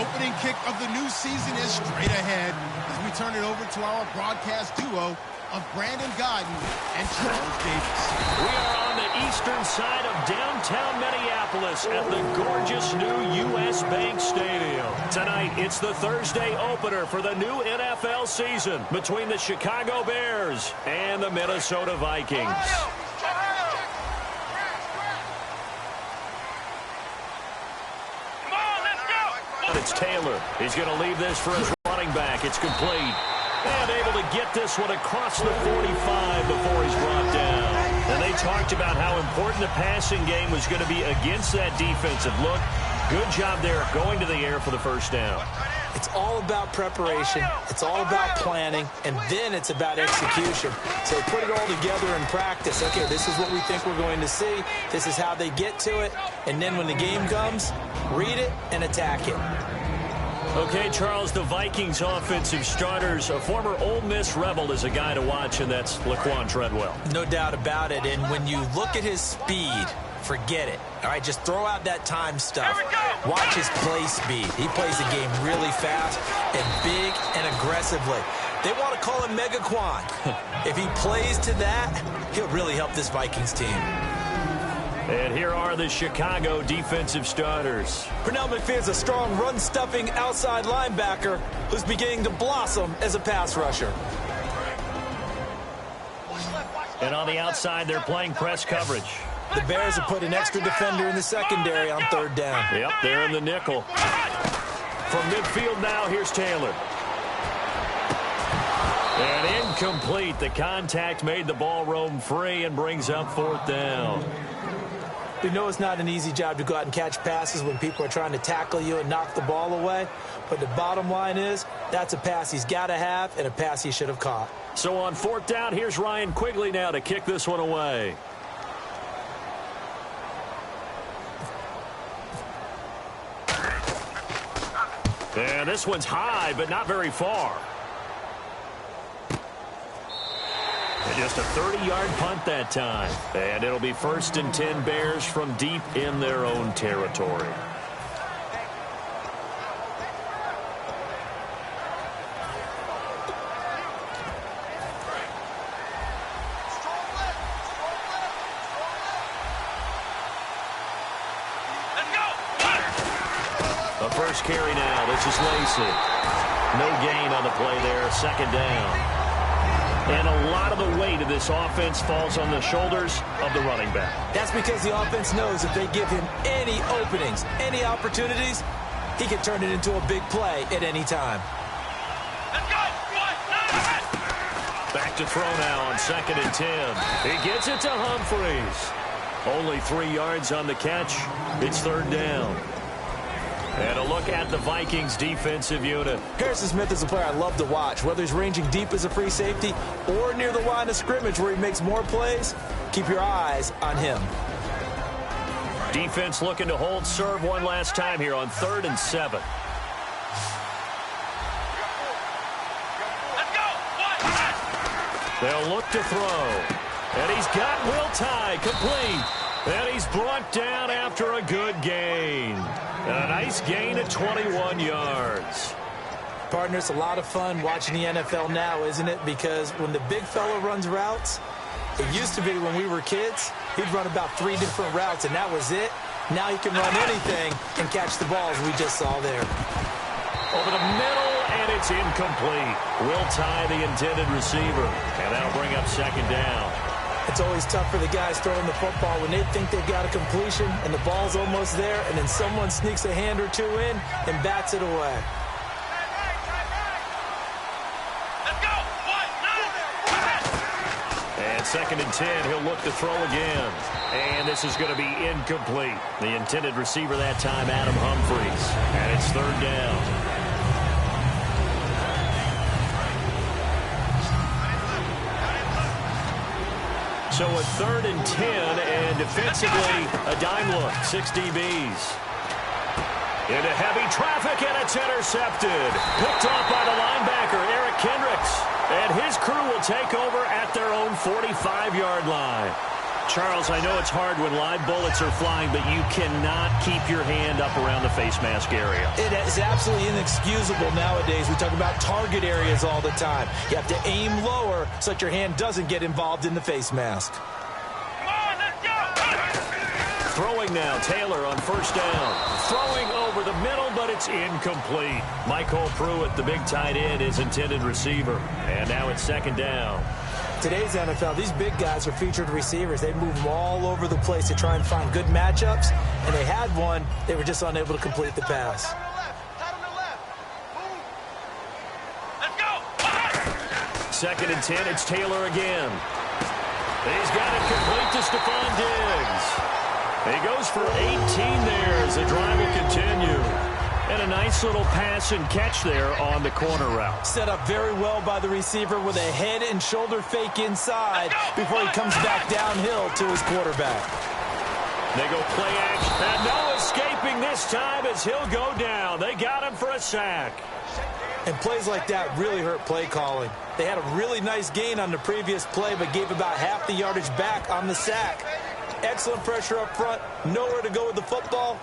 opening kick of the new season is straight ahead as we turn it over to our broadcast duo of Brandon Gaudin and Charles Davis. We are on the eastern side of downtown Minneapolis at the gorgeous new U.S. Bank Stadium. Tonight, it's the Thursday opener for the new NFL season between the Chicago Bears and the Minnesota Vikings. It's Taylor. He's going to leave this for his running back. It's complete. And able to get this one across the 45 before he's brought down. And they talked about how important the passing game was going to be against that defensive look. Good job there going to the air for the first down. It's all about preparation. It's all about planning. And then it's about execution. So put it all together in practice. Okay, this is what we think we're going to see. This is how they get to it. And then when the game comes, read it and attack it. Okay, Charles, the Vikings offensive starters, a former Ole Miss Rebel is a guy to watch, and that's Laquan Treadwell. No doubt about it. And when you look at his speed, forget it. All right, just throw out that time stuff. Watch his play speed. He plays the game really fast and big and aggressively. They want to call him Megaquan. If he plays to that, he'll really help this Vikings team. And here are the Chicago defensive starters. Pernell McPherson's a strong run-stuffing outside linebacker who's beginning to blossom as a pass rusher. And on the outside, they're playing press coverage. The Bears have put an extra defender in the secondary on third down. Yep, they're in the nickel. From midfield now, here's Taylor. And incomplete. The contact made the ball roam free and brings up fourth down. We know it's not an easy job to go out and catch passes when people are trying to tackle you and knock the ball away. But the bottom line is, that's a pass he's got to have and a pass he should have caught. So on fourth down, here's Ryan Quigley now to kick this one away. And this one's high, but not very far. Just a 30-yard punt that time. And it'll be 1st and 10 Bears from deep in their own territory. The first carry now. This is Lacy. No gain on the play there. 2nd down. And a lot of the weight of this offense falls on the shoulders of the running back. That's because the offense knows if they give him any openings, any opportunities, he can turn it into a big play at any time. Back to throw now on 2nd and 10. He gets it to Humphries. Only 3 yards on the catch. It's 3rd down. And a look at the Vikings defensive unit. Harrison Smith is a player I love to watch. Whether he's ranging deep as a free safety or near the line of scrimmage where he makes more plays, keep your eyes on him. Defense looking to hold serve one last time here on 3rd and 7. They'll look to throw. And he's got Will Tye complete. And he's brought down after a good gain. And a nice gain at 21 yards. Partner, it's a lot of fun watching the NFL now, isn't it? Because when the big fella runs routes, it used to be when we were kids, he'd run about 3 different routes, and that was it. Now he can run anything and catch the balls we just saw there. Over the middle, and it's incomplete. Will Tye, the intended receiver. And that'll bring up 2nd down. It's always tough for the guys throwing the football when they think they've got a completion and the ball's almost there, and then someone sneaks a hand or two in and bats it away. And 2nd and 10, he'll look to throw again. And this is going to be incomplete. The intended receiver that time, Adam Humphries. And it's 3rd down. So a 3rd and 10, and defensively, a dime look, 6 DBs. Into heavy traffic, and it's intercepted. Picked off by the linebacker, Eric Kendricks. And his crew will take over at their own 45-yard line. Charles, I know it's hard when live bullets are flying, but you cannot keep your hand up around the face mask area. It is absolutely inexcusable nowadays. We talk about target areas all the time. You have to aim lower so that your hand doesn't get involved in the face mask. Throwing now, Taylor on first down. Throwing over the middle, but it's incomplete. Michael Pruitt, the big tight end, is intended receiver. And now it's second down. Today's NFL, these big guys are featured receivers. They move them all over the place to try and find good matchups. And they had one. They were just unable to complete the pass. Second and 10, it's Taylor again. He's got it complete to Stephon Diggs. He goes for 18 there as the drive will continue. And a nice little pass and catch there on the corner route. Set up very well by the receiver with a head and shoulder fake inside before he comes back downhill to his quarterback. They go play action. And no escaping this time as he'll go down. They got him for a sack. And plays like that really hurt play calling. They had a really nice gain on the previous play, but gave about half the yardage back on the sack. Excellent pressure up front. Nowhere to go with the football.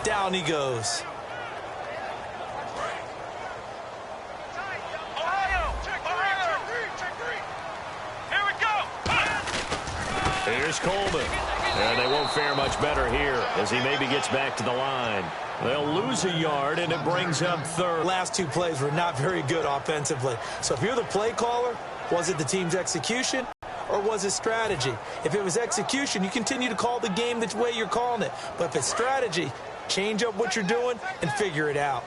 Down he goes. Here's Coleman. And they won't fare much better here as he maybe gets back to the line. They'll lose a yard, and it brings up third. Last two plays were not very good offensively. So if you're the play caller, was it the team's execution or was it strategy? If it was execution, you continue to call the game the way you're calling it. But if it's strategy, change up what you're doing and figure it out.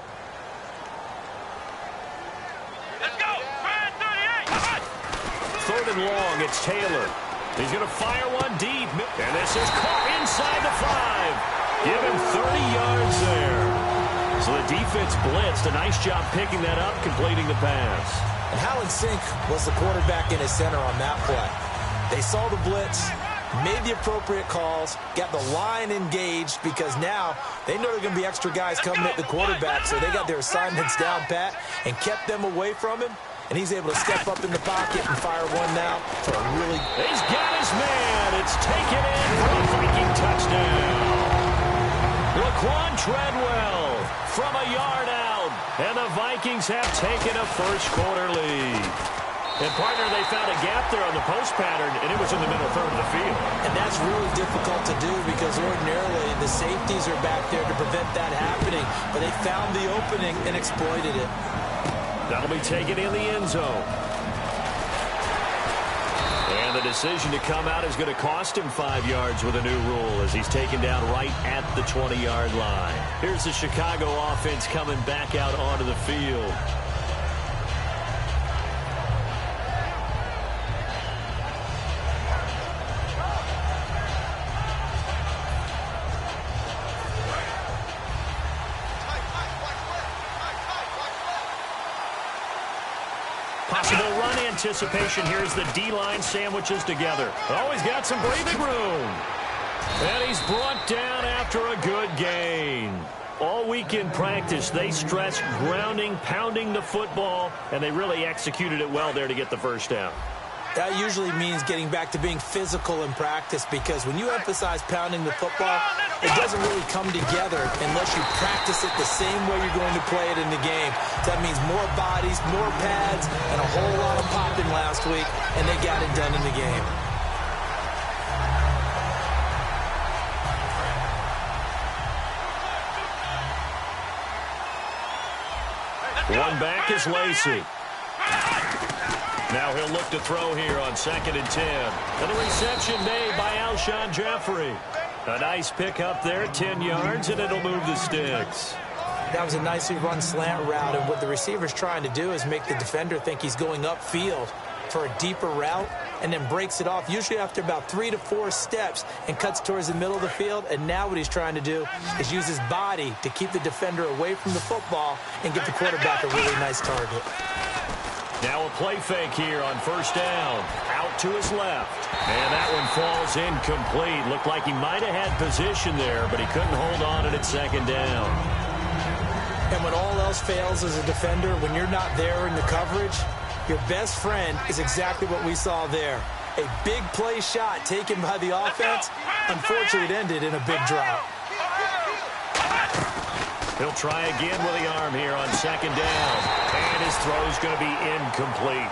Let's go. 3rd and long, it's Taylor. He's going to fire one deep. And this is caught inside the 5. Give him 30 yards there. So the defense blitzed. A nice job picking that up, completing the pass. And Howland Sink was the quarterback in his center on that play. They saw the blitz, made the appropriate calls, got the line engaged because now they know there are going to be extra guys coming at the quarterback, so they got their assignments down pat and kept them away from him. And he's able to step up in the pocket and fire one now for a really... He's got his man. It's taken in for a Viking touchdown. Laquan Treadwell from a yard out. And the Vikings have taken a first-quarter lead. And, partner, they found a gap there on the post pattern, and it was in the middle third of the field. And that's really difficult to do because ordinarily the safeties are back there to prevent that happening. But they found the opening and exploited it. That'll be taken in the end zone. And the decision to come out is going to cost him 5 yards with a new rule as he's taken down right at the 20-yard line. Here's the Chicago offense coming back out onto the field. Possible run anticipation. Here's the D-line sandwiches together. Oh, he's got some breathing room. And he's brought down after a good gain. All week in practice, they stressed grounding, pounding the football, and they really executed it well there to get the first down. That usually means getting back to being physical in practice because when you emphasize pounding the football, it doesn't really come together unless you practice it the same way you're going to play it in the game. That means more bodies, more pads, and a whole lot of popping last week, and they got it done in the game. One back is Lacy. Now he'll look to throw here on 2nd and 10. And the reception made by Alshon Jeffrey. A nice pickup there, 10 yards, and it'll move the sticks. That was a nicely run slant route, and what the receiver's trying to do is make the defender think he's going upfield for a deeper route and then breaks it off, usually after about 3 to 4 steps, and cuts towards the middle of the field. And now what he's trying to do is use his body to keep the defender away from the football and give the quarterback a really nice target. Now a play fake here on first down. Out to his left. And that one falls incomplete. Looked like he might have had position there, but he couldn't hold on at second down. And when all else fails as a defender, when you're not there in the coverage, your best friend is exactly what we saw there. A big play shot taken by the offense. Unfortunately, it ended in a big drop. He'll try again with the arm here on second down. And his throw's going to be incomplete.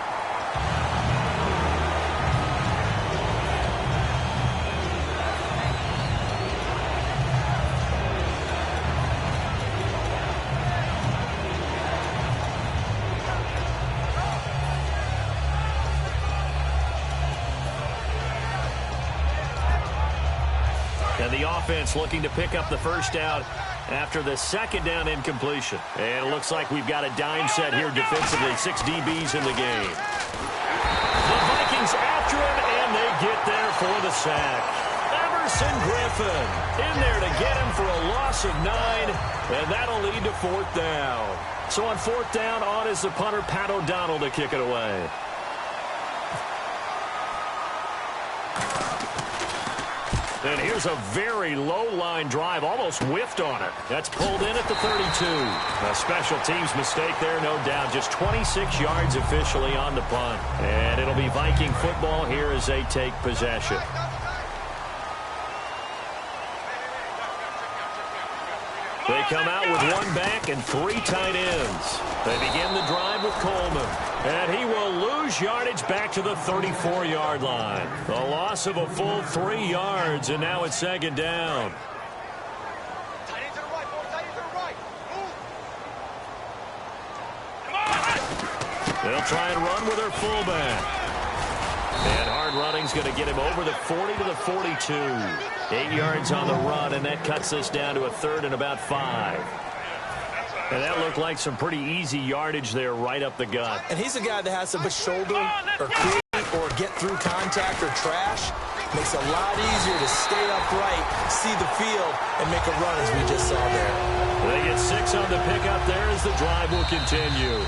And the offense looking to pick up the first down after the second down incompletion. And it looks like we've got a dime set here defensively. 6 DBs in the game. The Vikings after him, and they get there for the sack. Everson Griffin in there to get him for a loss of 9, and that'll lead to 4th down. So on 4th down, on is the punter, Pat O'Donnell, to kick it away. And here's a very low-line drive, almost whiffed on it. That's pulled in at the 32. A special teams mistake there, no doubt. Just 26 yards officially on the punt. And it'll be Viking football here as they take possession. They come out with 1 back and 3 tight ends. They begin the drive with Coleman. And he will lose yardage back to the 34-yard line. A loss of a full 3 yards, and now it's second down. They'll try and run with their fullback. And hard running's going to get him over the 40 to the 42. 8 yards on the run, and that cuts this down to a 3rd and about 5. And that looked like some pretty easy yardage there right up the gut. And he's a guy that has to put shoulder or create or get through contact or trash. Makes it a lot easier to stay upright, see the field, and make a run as we just saw there. They get 6 on the pickup there as the drive will continue.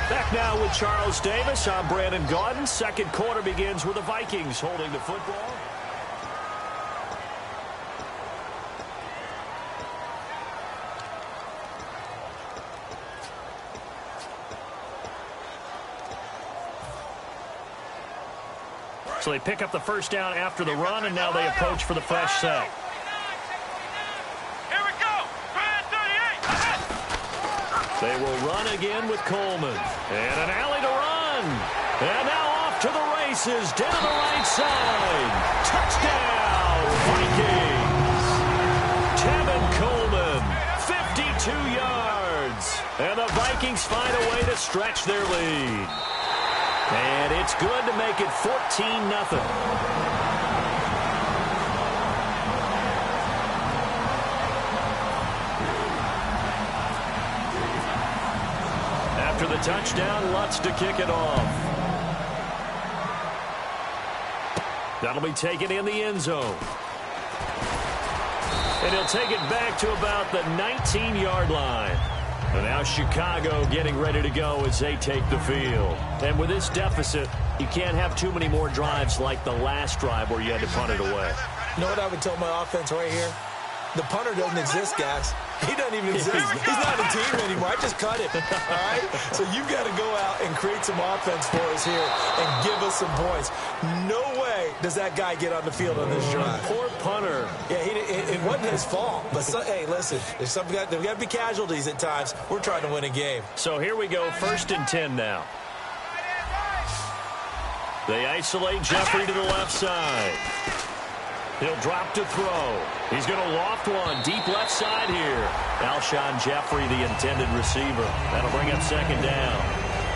Back now with Charles Davis. I'm Brandon Gaudin. Second quarter begins with the Vikings holding the football. So they pick up the first down after the run, and now they approach for the fresh set. Here we go. 38. They will run again with Coleman. And an alley to run. And now off to the races down the right side. Touchdown, Vikings. Tevin Coleman, 52 yards. And the Vikings find a way to stretch their lead. And it's good to make it 14-0. After the touchdown, Lutz to kick it off. That'll be taken in the end zone. And he'll take it back to about the 19-yard line. And now Chicago getting ready to go as they take the field. And with this deficit, you can't have too many more drives like the last drive where you had to punt it away. You know what I would tell my offense right here? The punter doesn't exist, guys. He doesn't even exist. He's not a team anymore. I just cut him. All right? So you've got to go out and create some offense for us here and give us some points. No way does that guy get on the field on this drive. Poor punter. Yeah, it wasn't his fault. But, hey, listen, there's got to be casualties at times. We're trying to win a game. So here we go, 1st and 10 now. They isolate Jeffrey to the left side. He'll drop to throw. He's going to loft one deep left side here. Alshon Jeffrey, the intended receiver. That'll bring up second down.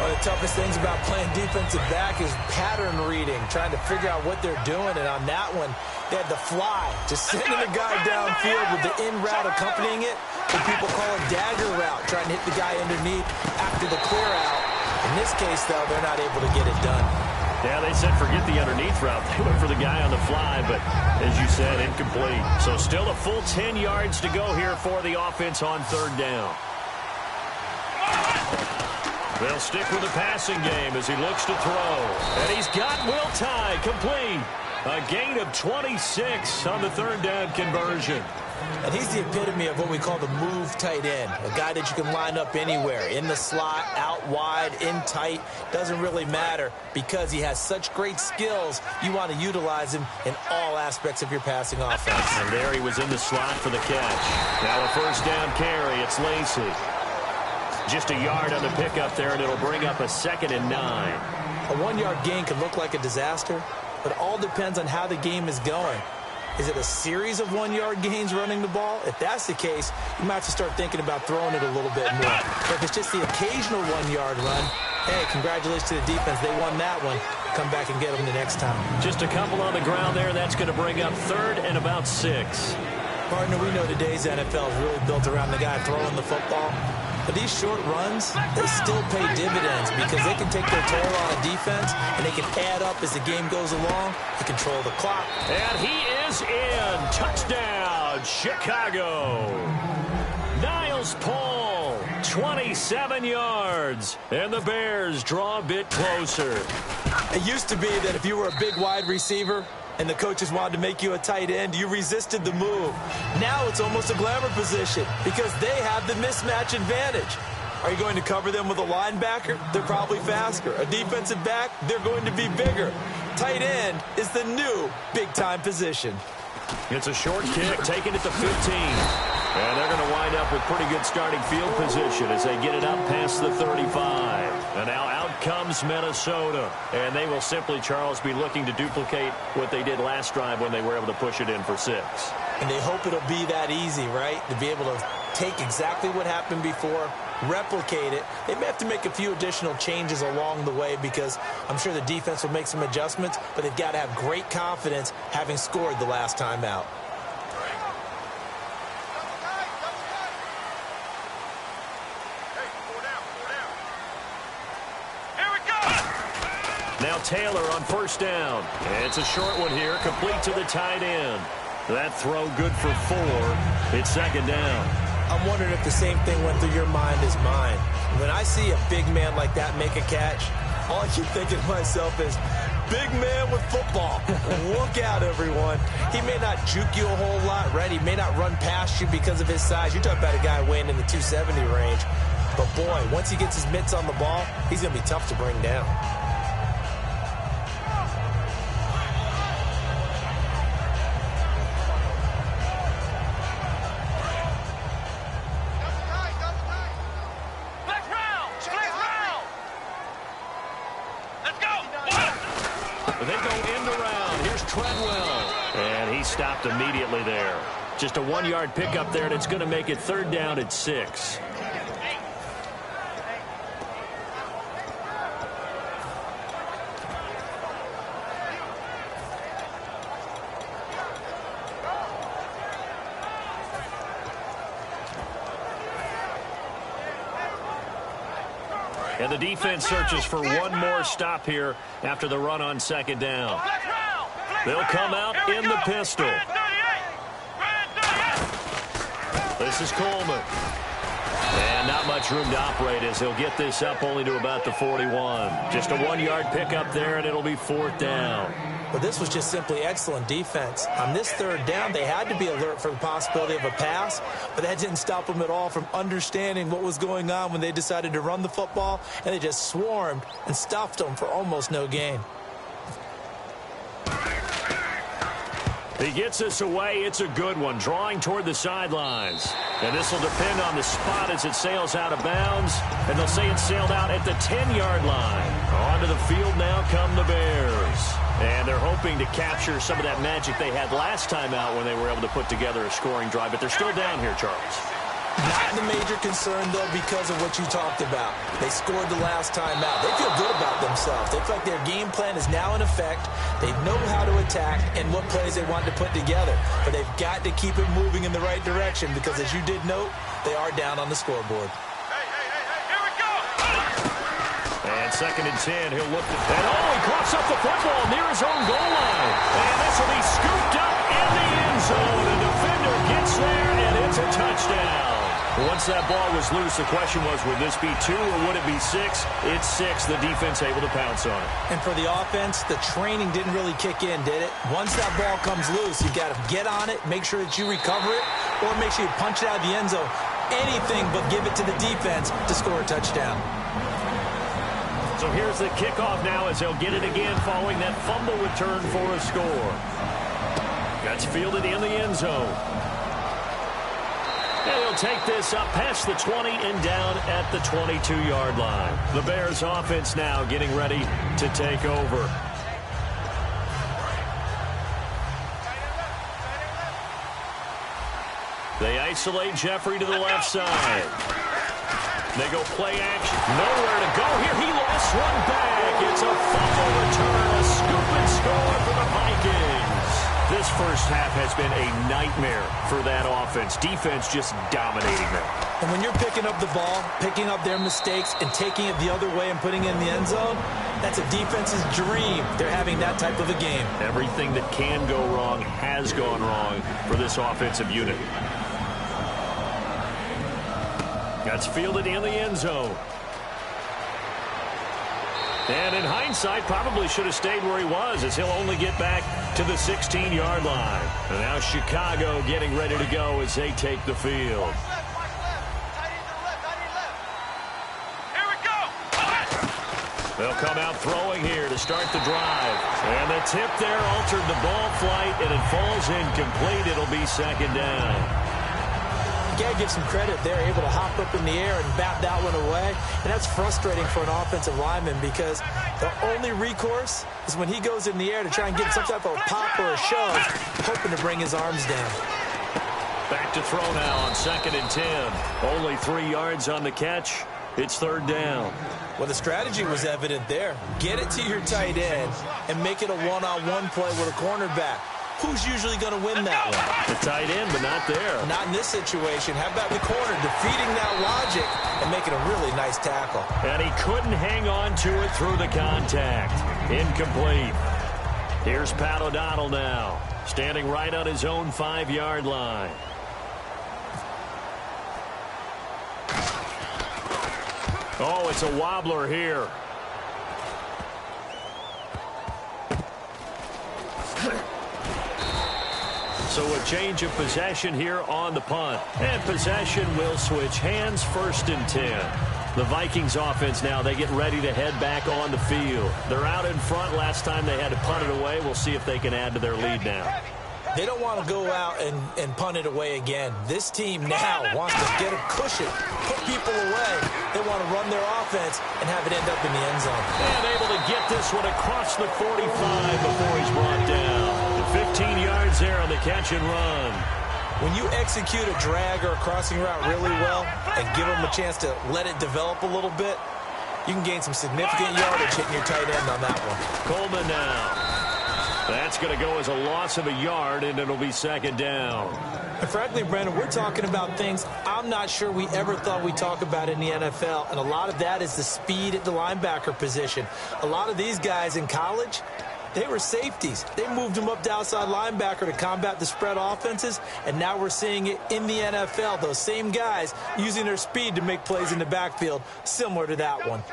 One of the toughest things about playing defensive back is pattern reading, trying to figure out what they're doing. And on that one, they had the fly, just sending the guy downfield with the in route accompanying it. What people call a dagger route, trying to hit the guy underneath after the clear out. In this case, though, they're not able to get it done. Yeah, they said forget the underneath route. They went for the guy on the fly, but as you said, incomplete. So still a full 10 yards to go here for the offense on 3rd down. They'll stick with the passing game as he looks to throw. And he's got Will Tye complete. A gain of 26 on the 3rd down conversion. And he's the epitome of what we call the move tight end, a guy that you can line up anywhere, in the slot, out wide, in tight, doesn't really matter because he has such great skills. You want to utilize him in all aspects of your passing offense. And there he was in the slot for the catch. Now a first down carry. It's Lacy. Just a yard on the pickup there, and it'll bring up a 2nd and 9. A 1-yard gain can look like a disaster, but it all depends on how the game is going. Is it a series of 1-yard gains running the ball? If that's the case, you might have to start thinking about throwing it a little bit more. If it's just the occasional 1-yard run, hey, congratulations to the defense. They won that one. Come back and get them the next time. Just a couple on the ground there. That's going to bring up 3rd and about 6. Partner, we know today's NFL is really built around the guy throwing the football. But these short runs, they still pay dividends because they can take their toll on a defense and they can add up as the game goes along to control the clock. And he is in. Touchdown, Chicago. Niles Paul, 27 yards. And the Bears draw a bit closer. It used to be that if you were a big wide receiver and the coaches wanted to make you a tight end, you resisted the move. Now it's almost a glamour position because they have the mismatch advantage. Are you going to cover them with a linebacker? They're probably faster. A defensive back? They're going to be bigger. Tight end is the new big-time position. It's a short kick, taking it to 15. And they're going to wind up with pretty good starting field position as they get it up past the 35. And now out comes Minnesota. And they will simply, Charles, be looking to duplicate what they did last drive when they were able to push it in for 6. And they hope it'll be that easy, right? To be able to take exactly what happened before, replicate it. They may have to make a few additional changes along the way because I'm sure the defense will make some adjustments, but they've got to have great confidence having scored the last time out. Now Taylor on first down. And it's a short one here, complete to the tight end. That throw good for 4. It's 2nd down. I'm wondering if the same thing went through your mind as mine. When I see a big man like that make a catch, all I keep thinking to myself is, big man with football. Look out, everyone. He may not juke you a whole lot, right? He may not run past you because of his size. You're talking about a guy weighing in the 270 range. But, boy, once he gets his mitts on the ball, he's going to be tough to bring down. They go end around. Here's Treadwell. And he stopped immediately there. Just a 1-yard pickup there, and it's going to make it 3rd down at 6. And the defense searches for one more stop here after the run on 2nd down. They'll come out in the pistol. This is Coleman. And not much room to operate as he'll get this up only to about the 41. Just a 1-yard pickup there, and it'll be 4th down. But this was just simply excellent defense. On this 3rd down, they had to be alert for the possibility of a pass, but that didn't stop them at all from understanding what was going on when they decided to run the football, and they just swarmed and stuffed them for almost no gain. He gets this away. It's a good one, drawing toward the sidelines. And this will depend on the spot as it sails out of bounds. And they'll say it sailed out at the 10-yard line. Onto the field now come the Bears. And they're hoping to capture some of that magic they had last time out when they were able to put together a scoring drive. But they're still down here, Charles. Not the major concern, though, because of what you talked about. They scored the last time out. They feel good about themselves. They feel like their game plan is now in effect. They know how to attack and what plays they want to put together. But they've got to keep it moving in the right direction because, as you did note, they are down on the scoreboard. Here we go! And 2nd and 10, he'll look at that. Oh, he coughs up the football near his own goal line. And this will be scooped up in the end zone. The defender gets there, and it's a touchdown. Once that ball was loose, the question was, would this be 2 or would it be 6? It's 6. The defense able to pounce on it. And for the offense, the training didn't really kick in, did it? Once that ball comes loose, you got to get on it, make sure that you recover it, or make sure you punch it out of the end zone. Anything but give it to the defense to score a touchdown. So here's the kickoff now as they'll get it again following that fumble return for a score. That's fielded in the end zone. And he'll take this up past the 20 and down at the 22-yard line. The Bears offense now getting ready to take over. They isolate Jeffrey to the left side. They go play action. Nowhere to go here. He lost one back. It's a fumble return. A scoop and score for the Vikings. This first half has been a nightmare for that offense. Defense just dominating them. And when you're picking up the ball, picking up their mistakes, and taking it the other way and putting it in the end zone, that's a defense's dream. They're having that type of a game. Everything that can go wrong has gone wrong for this offensive unit. That's fielded in the end zone. And in hindsight, probably should have stayed where he was, as he'll only get back to the 16-yard line. And now Chicago getting ready to go as they take the field. Here we go. They'll come out throwing here to start the drive. And the tip there altered the ball flight, and it falls incomplete. It'll be second down. Got to give some credit. They're able to hop up in the air and bat that one away. And that's frustrating for an offensive lineman because the only recourse is when he goes in the air to try and get some type of pop or a shove, hoping to bring his arms down. Back to throw now on 2nd and 10. Only 3 yards on the catch. It's third down. Well, the strategy was evident there. Get it to your tight end and make it a one-on-one play with a cornerback. Who's usually going to win that one? The tight end, but not there. Not in this situation. How about the corner defeating that logic and making a really nice tackle? And he couldn't hang on to it through the contact. Incomplete. Here's Pat O'Donnell now, standing right on his own 5-yard line. Oh, it's a wobbler here. So a change of possession here on the punt. And possession will switch hands, 1st and 10. The Vikings offense now, they get ready to head back on the field. They're out in front. Last time they had to punt it away. We'll see if they can add to their lead now. They don't want to go out and punt it away again. This team now wants to get a cushion, put people away. They want to run their offense and have it end up in the end zone. And able to get this one across the 45 before he's brought down. 15 yards there on the catch and run. When you execute a drag or a crossing route really well and give them a chance to let it develop a little bit, you can gain some significant yardage hitting your tight end on that one. Coleman now. That's going to go as a loss of a yard, and it'll be 2nd down. And frankly, Brandon, we're talking about things I'm not sure we ever thought we'd talk about in the NFL, and a lot of that is the speed at the linebacker position. A lot of these guys in college, they were safeties. They moved them up to outside linebacker to combat the spread offenses, and now we're seeing it in the NFL. Those same guys using their speed to make plays in the backfield, similar to that one.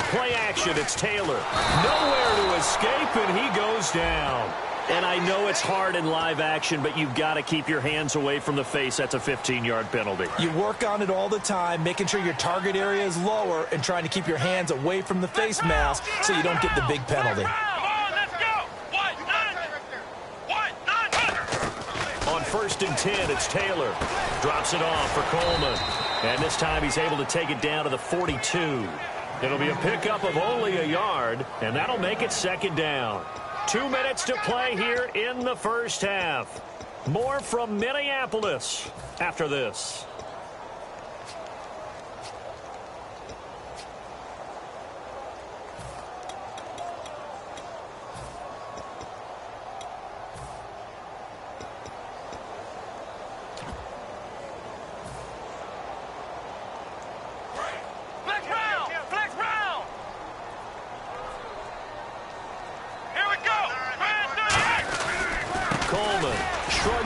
Play action, it's Taylor. Nowhere to escape, and he goes down. And I know it's hard in live action, but you've got to keep your hands away from the face. That's a 15-yard penalty. You work on it all the time, making sure your target area is lower and trying to keep your hands away from the face mask so you don't get the big penalty. On 1st and 10, it's Taylor. Drops it off for Coleman. And this time he's able to take it down to the 42. It'll be a pickup of only a yard, and that'll make it 2nd down. 2 minutes to play here in the first half. More from Minneapolis after this.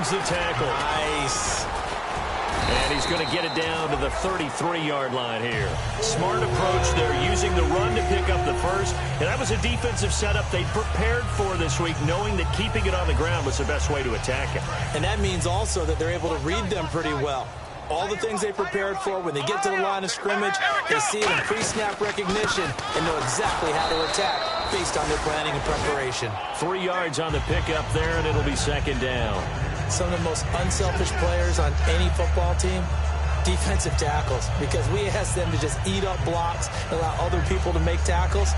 The tackle. Nice. And he's going to get it down to the 33-yard line here. Smart approach there, using the run to pick up the first. And that was a defensive setup they prepared for this week, knowing that keeping it on the ground was the best way to attack it. And that means also that they're able to read them pretty well. All the things they prepared for, when they get to the line of scrimmage, they see it in pre-snap recognition and know exactly how to attack based on their planning and preparation. 3 yards on the pickup there, and it'll be second down. Some of the most unselfish players on any football team, defensive tackles, because we ask them to just eat up blocks and allow other people to make tackles.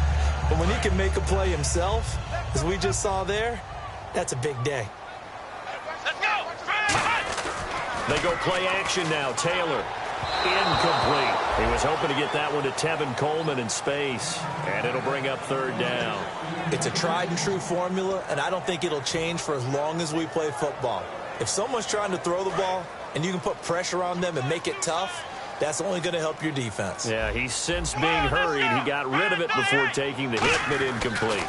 But when he can make a play himself, as we just saw there, that's a big day. Let's go. They go play action now. Taylor, incomplete. He was hoping to get that one to Tevin Coleman in space, and it'll bring up third down. It's a tried-and-true formula, and I don't think it'll change for as long as we play football. If someone's trying to throw the ball and you can put pressure on them and make it tough, that's only going to help your defense. Yeah, he's since being hurried. He got rid of it before taking the hit, but incomplete.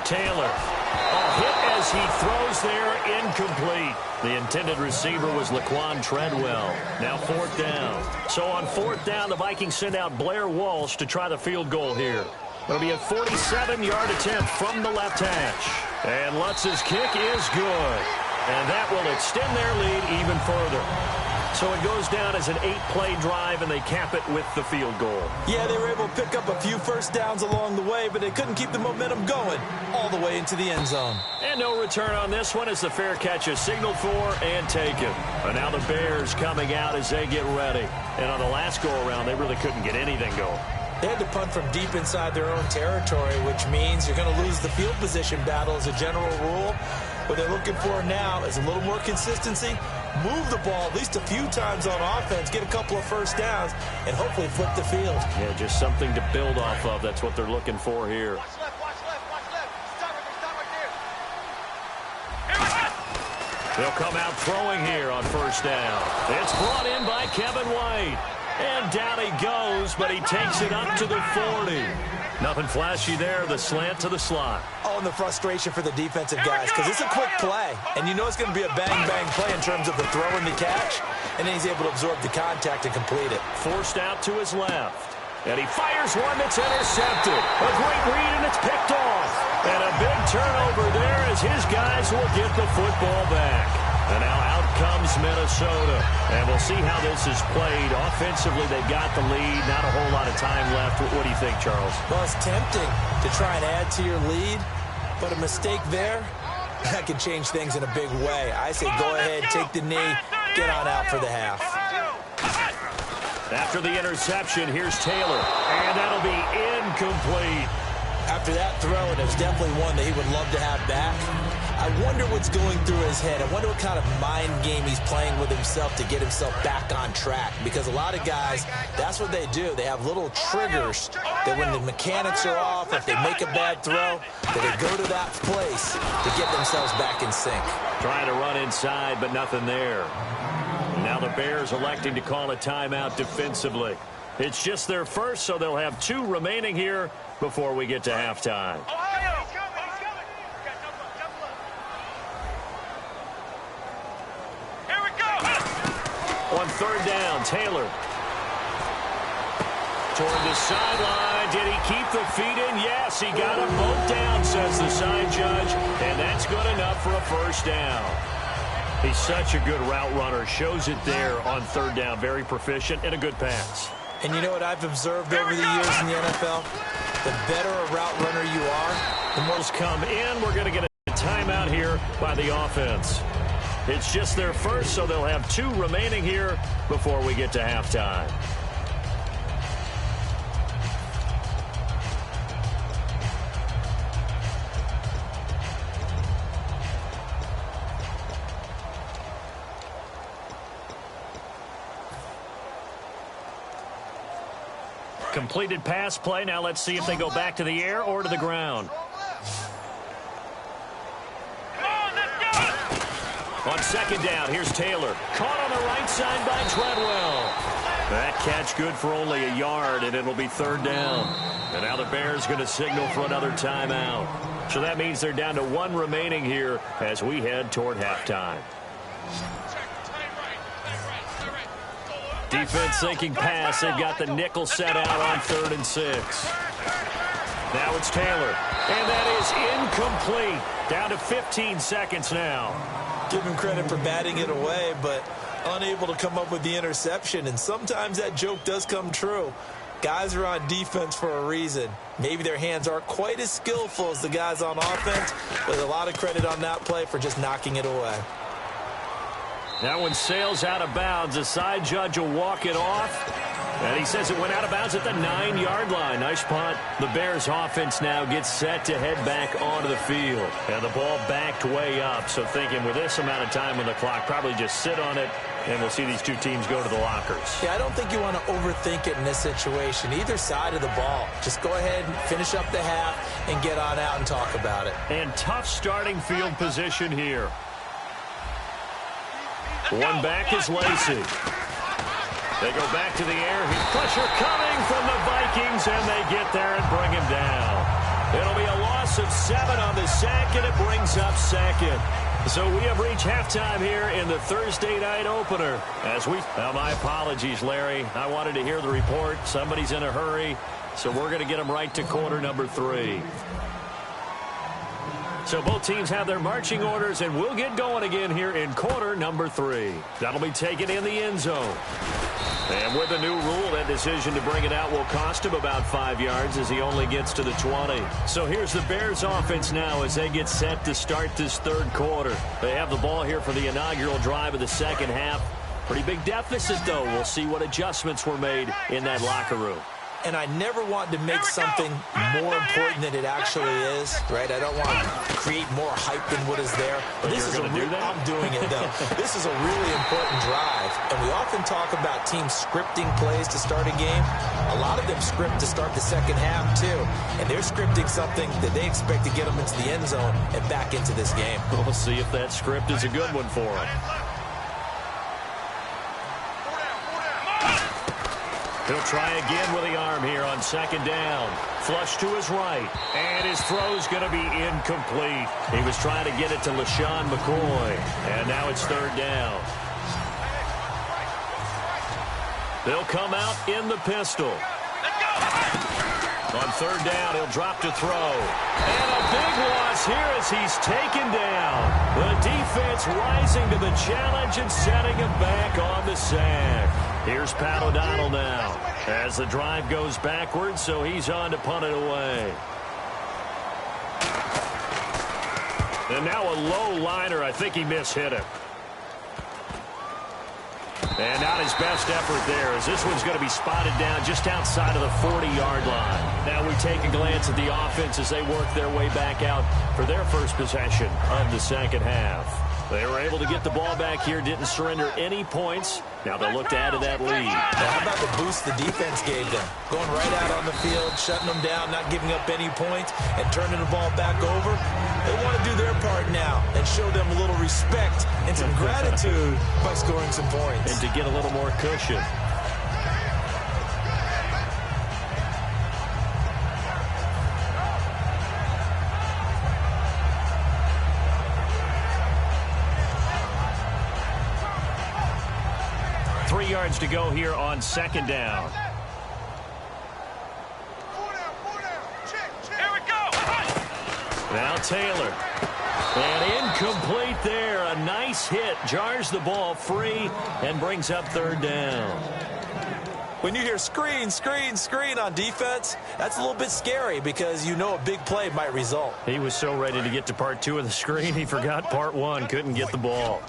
Taylor, a hit as he throws there, incomplete. The intended receiver was Laquan Treadwell. Now fourth down. So on fourth down, the Vikings send out Blair Walsh to try the field goal here. It'll be a 47-yard attempt from the left hash. And Lutz's kick is good. And that will extend their lead even further. So it goes down as an 8-play drive, and they cap it with the field goal. Yeah, they were able to pick up a few first downs along the way, but they couldn't keep the momentum going all the way into the end zone. And no return on this one as the fair catch is signaled for and taken. And now the Bears coming out as they get ready. And on the last go-around, they really couldn't get anything going. They had to punt from deep inside their own territory, which means you're going to lose the field position battle as a general rule. What they're looking for now is a little more consistency, move the ball at least a few times on offense, get a couple of first downs, and hopefully flip the field. Yeah, just something to build off of. That's what they're looking for here. Watch left, watch left, watch left. Stop right there. They'll come out throwing here on first down. It's brought in by Kevin White. And down he goes, but he takes it up to the 40. Nothing flashy there, the slant to the slot. Oh, and the frustration for the defensive guys, because it's a quick play, and you know it's going to be a bang-bang play in terms of the throw and the catch, and then he's able to absorb the contact and complete it. Forced out to his left, and he fires one that's intercepted. A great read, and it's picked off. And a big turnover there as his guys will get the football back. And now out comes Minnesota. And we'll see how this is played. Offensively, they've got the lead. Not a whole lot of time left. What do you think, Charles? Well, it's tempting to try and add to your lead, but a mistake there, that can change things in a big way. I say go ahead, take the knee, get on out for the half. After the interception, here's Taylor. And that'll be incomplete. After that throw, and it was definitely one that he would love to have back, I wonder what's going through his head. I wonder what kind of mind game he's playing with himself to get himself back on track. Because a lot of guys, that's what they do. They have little triggers that when the mechanics are off, if they make a bad throw, that they go to that place to get themselves back in sync. Trying to run inside, but nothing there. Now the Bears electing to call a timeout defensively. It's just their first, so they'll have 2 remaining here before we get to halftime. Ohio! Here we go! On third down, Taylor. Toward the sideline. Did he keep the feet in? Yes, he got them both down, says the side judge. And that's good enough for a first down. He's such a good route runner. Shows it there on third down. Very proficient and a good pass. And you know what I've observed over the years in the NFL? The better a route runner you are, the more come in. We're going to get a timeout here by the offense. It's just their first, so they'll have 2 remaining here before we get to halftime. Completed pass play. Now let's see if they go back to the air or to the ground. On second down, here's Taylor. Caught on the right side by Treadwell. That catch good for only a yard, and it'll be third down. And now the Bears going to signal for another timeout. So that means they're down to 1 remaining here as we head toward halftime. Defense thinking pass. They've got the nickel set out on 3rd and 6. Now it's Taylor. And that is incomplete. Down to 15 seconds now. Give him credit for batting it away, but unable to come up with the interception. And sometimes that joke does come true. Guys are on defense for a reason. Maybe their hands aren't quite as skillful as the guys on offense, but a lot of credit on that play for just knocking it away. That one sails out of bounds. The side judge will walk it off. And he says it went out of bounds at the 9-yard line. Nice punt. The Bears offense now gets set to head back onto the field. And the ball backed way up. So thinking with this amount of time on the clock, probably just sit on it, and we'll see these two teams go to the lockers. Yeah, I don't think you want to overthink it in this situation. Either side of the ball. Just go ahead and finish up the half and get on out and talk about it. And tough starting field position here. One back is Lacy. They go back to the air. Pressure coming from the Vikings, and they get there and bring him down. It'll be a loss of 7 on the sack, and it brings up 2nd. So we have reached halftime here in the Thursday night opener. My apologies, Larry. I wanted to hear the report. Somebody's in a hurry, so we're going to get them right to quarter number 3. So both teams have their marching orders, and we'll get going again here in quarter number 3. That'll be taken in the end zone. And with the new rule, that decision to bring it out will cost him about 5 yards as he only gets to the 20. So here's the Bears offense now as they get set to start this 3rd quarter. They have the ball here for the inaugural drive of the 2nd half. Pretty big deficit, though. We'll see what adjustments were made in that locker room. And I never want to make something more important than it actually is, right? I don't want to create more hype than what is there. But this is I'm doing it, though. This is a really important drive. And we often talk about teams scripting plays to start a game. A lot of them script to start the 2nd half, too. And they're scripting something that they expect to get them into the end zone and back into this game. We'll see if that script is a good one for them. He'll try again with the arm here on 2nd down. Flush to his right. And his throw's going to be incomplete. He was trying to get it to LaShawn McCoy. And now it's 3rd down. They'll come out in the pistol. On 3rd down, he'll drop to throw. And a big loss here as he's taken down. The defense rising to the challenge and setting him back on the sack. Here's Pat O'Donnell now as the drive goes backwards, so he's on to punt it away. And now a low liner. I think he mishit it. And not his best effort there, as this one's going to be spotted down just outside of the 40-yard line. Now we take a glance at the offense as they work their way back out for their first possession of the 2nd half. They were able to get the ball back here, didn't surrender any points. Now they'll look to add to that lead. Now, how about the boost the defense gave them? Going right out on the field, shutting them down, not giving up any points, and turning the ball back over. They want to do their part now and show them a little respect and some gratitude by scoring some points. And to get a little more cushion. Yards to go here on 2nd down. Here we go. Now Taylor. And incomplete there. A nice hit. Jars the ball free and brings up 3rd down. When you hear screen, screen, screen on defense, that's a little bit scary because you know a big play might result. He was so ready to get to part 2 of the screen, he forgot part 1. Couldn't get the ball.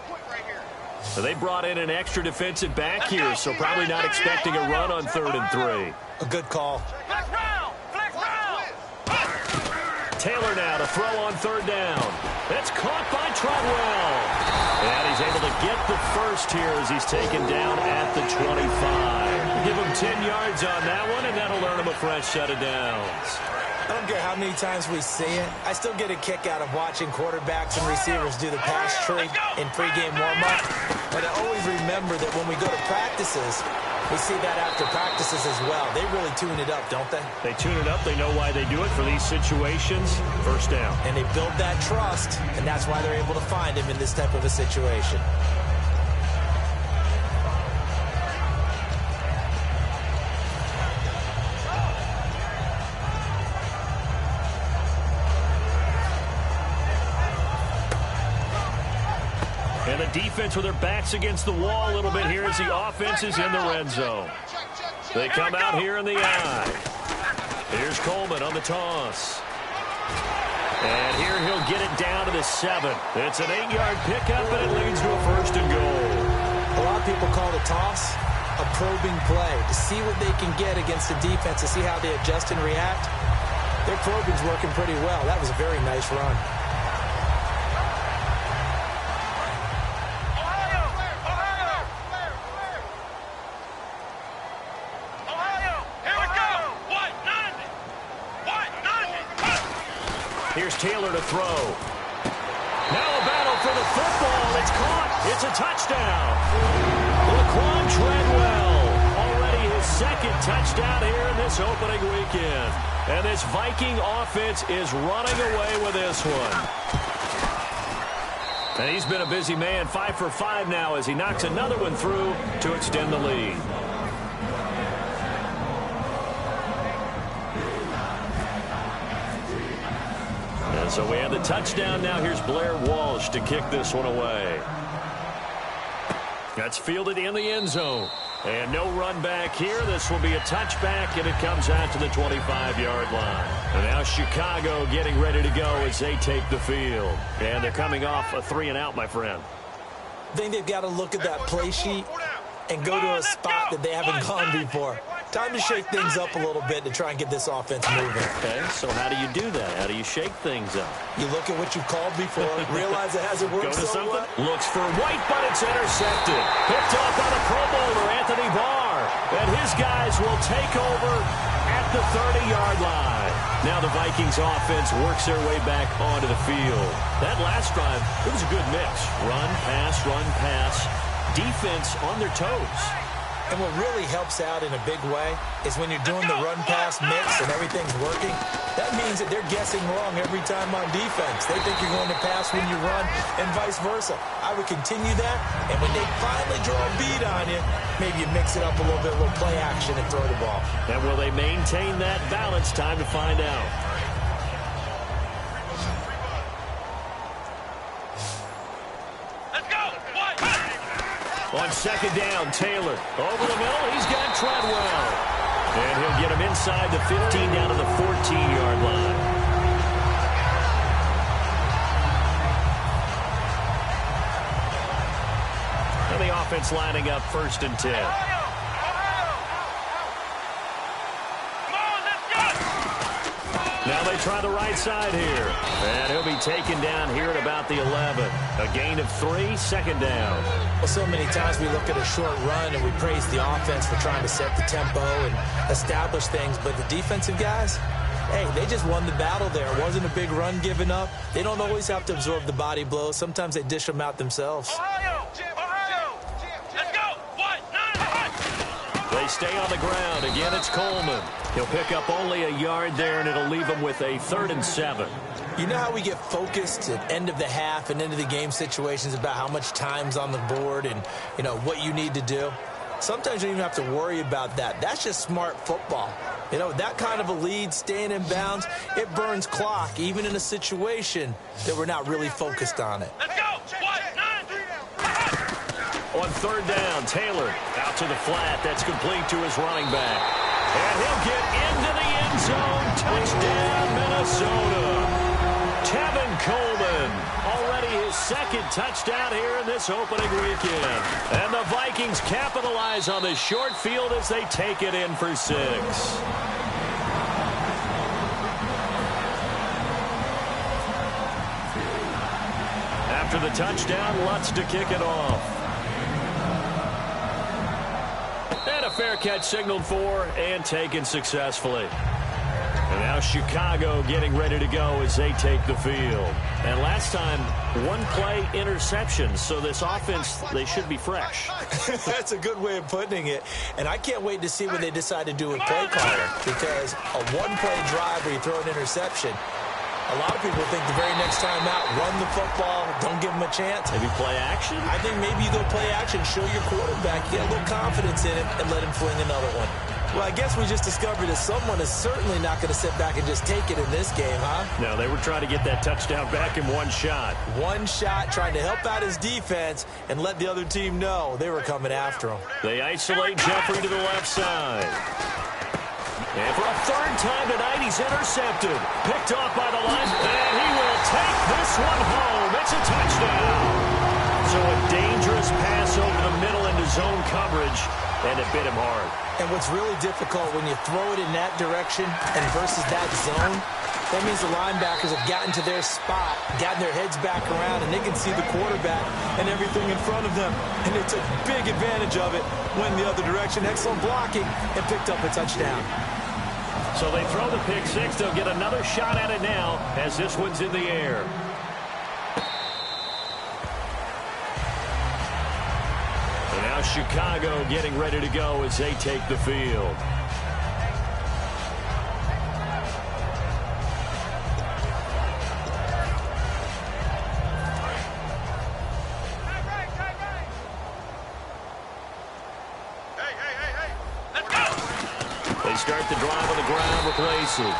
So they brought in an extra defensive back here, so probably not expecting a run on 3rd and 3. A good call. Flex round. Flex round. Taylor now to throw on 3rd down. It's caught by Treadwell. And he's able to get the first here as he's taken down at the 25. Give him 10 yards on that one, and that'll earn him a fresh set of downs. I don't care how many times we see it. I still get a kick out of watching quarterbacks and receivers do the pass tree in pregame warm-up. And I always remember that when we go to practices, we see that after practices as well. They really tune it up, don't they? They tune it up. They know why they do it for these situations. 1st down. And they build that trust, and that's why they're able to find him in this type of a situation. And the defense with their backs against the wall a little bit here as the offense is in the red zone. They come out here in the I. Here's Coleman on the toss. And here he'll get it down to the 7. It's an 8-yard pickup, and it leads to a 1st and goal. A lot of people call the toss a probing play to see what they can get against the defense, to see how they adjust and react. Their probing's working pretty well. That was a very nice run. Here's Taylor to throw. Now a battle for the football. It's caught. It's a touchdown. Laquan Treadwell, already his 2nd touchdown here in this opening weekend. And this Viking offense is running away with this one. And he's been a busy man, 5 for 5 now as he knocks another one through to extend the lead. And so we have the touchdown now. Here's Blair Walsh to kick this one away. That's fielded in the end zone. And no run back here. This will be a touchback, and it comes out to the 25-yard line. And now Chicago getting ready to go as they take the field. And they're coming off a 3-and-out, my friend. I think they've got to look at that play sheet and go to a spot that they haven't gone before. Time to shake things up a little bit to try and get this offense moving. Okay, so how do you do that? How do you shake things up? You look at what you called before, realize it hasn't worked so well. Looks for White, but it's intercepted. Picked off by the Pro Bowler, Anthony Barr. And his guys will take over at the 30-yard line. Now the Vikings offense works their way back onto the field. That last drive, it was a good mix. Run, pass, defense on their toes. And what really helps out in a big way is when you're doing the run-pass mix and everything's working, that means that they're guessing wrong every time on defense. They think you're going to pass when you run and vice versa. I would continue that, and when they finally draw a beat on you, maybe you mix it up a little bit, a little play action and throw the ball. And will they maintain that balance? Time to find out. On 2nd down, Taylor over the middle. He's got Treadwell. And he'll get him inside the 15 down to the 14-yard line. And the offense lining up 1st and 10. Now they try the right side here. And he'll be taken down here at about the 11. A gain of 3, 2nd down. Well, so many times we look at a short run and we praise the offense for trying to set the tempo and establish things. But the defensive guys, hey, they just won the battle there. It wasn't a big run given up. They don't always have to absorb the body blows. Sometimes they dish them out themselves. Ohio! Let's go! They stay on the ground. Again, it's Coleman. He'll pick up only a yard there, and it'll leave him with a 3rd and 7. You know how we get focused at end of the half and into the game situations about how much time's on the board and, you know, what you need to do? Sometimes you don't even have to worry about that. That's just smart football. You know, that kind of a lead, staying in bounds, it burns clock, even in a situation that we're not really focused on it. Let's go! On 3rd down, Taylor out to the flat. That's complete to his running back. And he'll get into the end zone. Touchdown, Minnesota. Tevin Coleman, already his 2nd touchdown here in this opening weekend. And the Vikings capitalize on the short field as they take it in for 6. After the touchdown, Lutz to kick it off. And a fair catch signaled for and taken successfully. And now Chicago getting ready to go as they take the field. And last time, 1-play interception. So this offense, they should be fresh. That's a good way of putting it. And I can't wait to see what they decide to do with play caller. Because a 1-play drive where you throw an interception, a lot of people think the very next time out, run the football, don't give them a chance. Maybe play action? I think maybe you go play action, show your quarterback, get a little confidence in him, and let him fling another one. Well, I guess we just discovered that someone is certainly not going to sit back and just take it in this game, huh? No, they were trying to get that touchdown back in one shot. One shot, trying to help out his defense and let the other team know they were coming after him. They isolate Jeffrey to the left side. And for a third time tonight, he's intercepted. Picked off by the line, and he will take this one home. It's a touchdown. So a dangerous pass over the middle into zone coverage, and it bit him hard. And what's really difficult when you throw it in that direction and versus that zone, that means the linebackers have gotten to their spot, gotten their heads back around, and they can see the quarterback and everything in front of them. And they took big advantage of it, went the other direction, excellent blocking, and picked up a touchdown. So they throw the pick six. They'll get another shot at it now as this one's in the air. And now Chicago getting ready to go as they take the field. Start the drive on the ground with Lacy.